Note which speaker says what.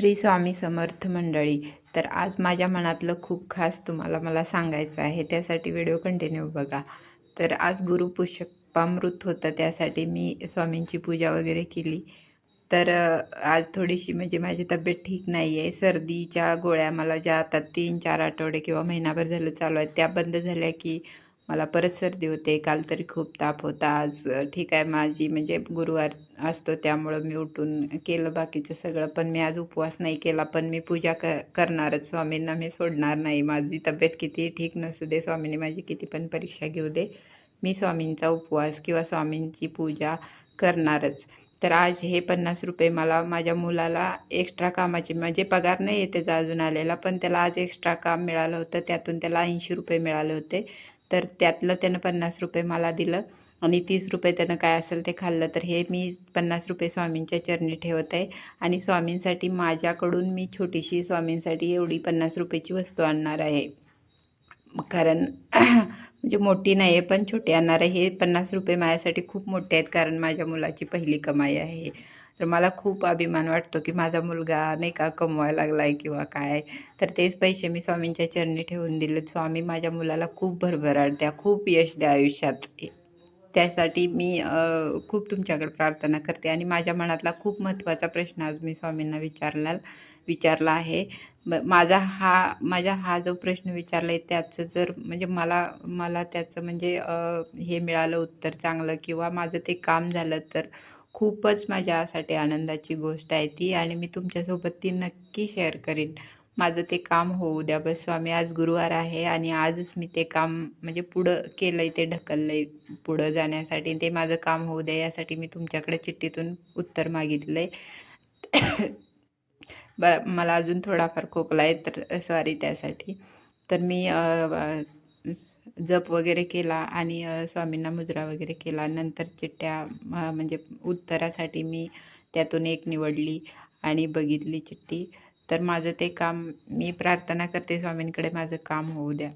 Speaker 1: श्री स्वामी समर्थ मंडळी. तर आज माझ्या मनातलं खूप खास तुम्हाला मला सांगायचं आहे, त्यासाठी व्हिडिओ कंटिन्यू बघा. तर आज गुरुपुष्पामृत होतं, त्यासाठी मी स्वामींची पूजा वगैरे केली. तर आज थोडीशी म्हणजे माझी तब्येत ठीक नाही आहे. सर्दीच्या गोळ्या मला ज्या आता 3-4 आठवडे किंवा महिनाभर झालं चालू आहेत, त्या बंद झाल्या की मला परत सर्दी होते. काल तरी खूप ताप होता. आज ठीक आहे, माझी म्हणजे गुरुवार असतो त्यामुळं मी उठून केलं बाकीचं सगळं. पण मी आज उपवास नाही केला, पण मी पूजा करणारच. स्वामींना मी सोडणार नाही. माझी तब्येत किती ठीक नसू दे, स्वामींनी माझी किती पण परीक्षा घेऊ दे, मी स्वामींचा उपवास किंवा स्वामींची पूजा करणारच. तर आज हे ₹50 मला माझ्या मुलाला एक्स्ट्रा कामाचे, म्हणजे पगार नाही आहे त्याचा अजून आलेला, पण त्याला आज एक्स्ट्रा काम मिळालं होतं. त्यातून त्याला ₹80 मिळाले होते. तर त्यातलं त्यानं ₹50 मला दिलं आणि ₹30 त्यानं काय असेल ते खाल्लं. तर हे मी ₹50 स्वामींच्या चरणी ठेवत आहे आणि स्वामींसाठी माझ्याकडून मी छोटीशी स्वामींसाठी एवढी ₹50ची वस्तू आणणार आहे. कारण म्हणजे मोठी नाही आहे, पण छोटी आणणार आहे. हे ₹50 माझ्यासाठी खूप मोठे आहेत, कारण माझ्या मुलाची पहिली कमाई आहे. तर मला खूप अभिमान वाटतो की माझा मुलगा नाही का कमवायला लागला आहे किंवा काय. तर तेच पैसे मी स्वामींच्या चरणी ठेवून दिलेत. स्वामी माझ्या मुलाला खूप भरभराट द्या, खूप यश द्या आयुष्यात. त्यासाठी मी खूप तुमच्याकडे प्रार्थना करते आणि माझ्या मनातला खूप महत्त्वाचा प्रश्न आज मी स्वामींना विचारला आहे. माझा हा जो प्रश्न विचारला आहे, त्याचं जर म्हणजे मला मला त्याचं म्हणजे हे मिळालं उत्तर चांगलं किंवा माझं ते काम झालं, तर खूपच माझ्यासाठी आनंदाची गोष्ट आहे ती आणि मी तुमच्यासोबत ती नक्की शेअर करीन. माझं ते काम होऊ द्या बस स्वामी. आज गुरुवार आहे आणि आजच मी ते काम म्हणजे पुढं केलंय, ते ढकललंय पुढं जाण्यासाठी. ते माझं काम होऊ द्या यासाठी मी तुमच्याकडे चिठ्ठीतून उत्तर मागितलंय. मला अजून थोडाफार खोकला आहे, तर सॉरी त्यासाठी. तर मी जप वगैरे केला आणि स्वामींना मुजरा वगैरे केला. नंतर चिठ्ठ्या म्हणजे उत्तरासाठी मी त्यातून एक निवडली आणि बघितली चिठ्ठी. तर माझं ते काम, मी प्रार्थना करते स्वामींकडे माझं काम होऊ द्या.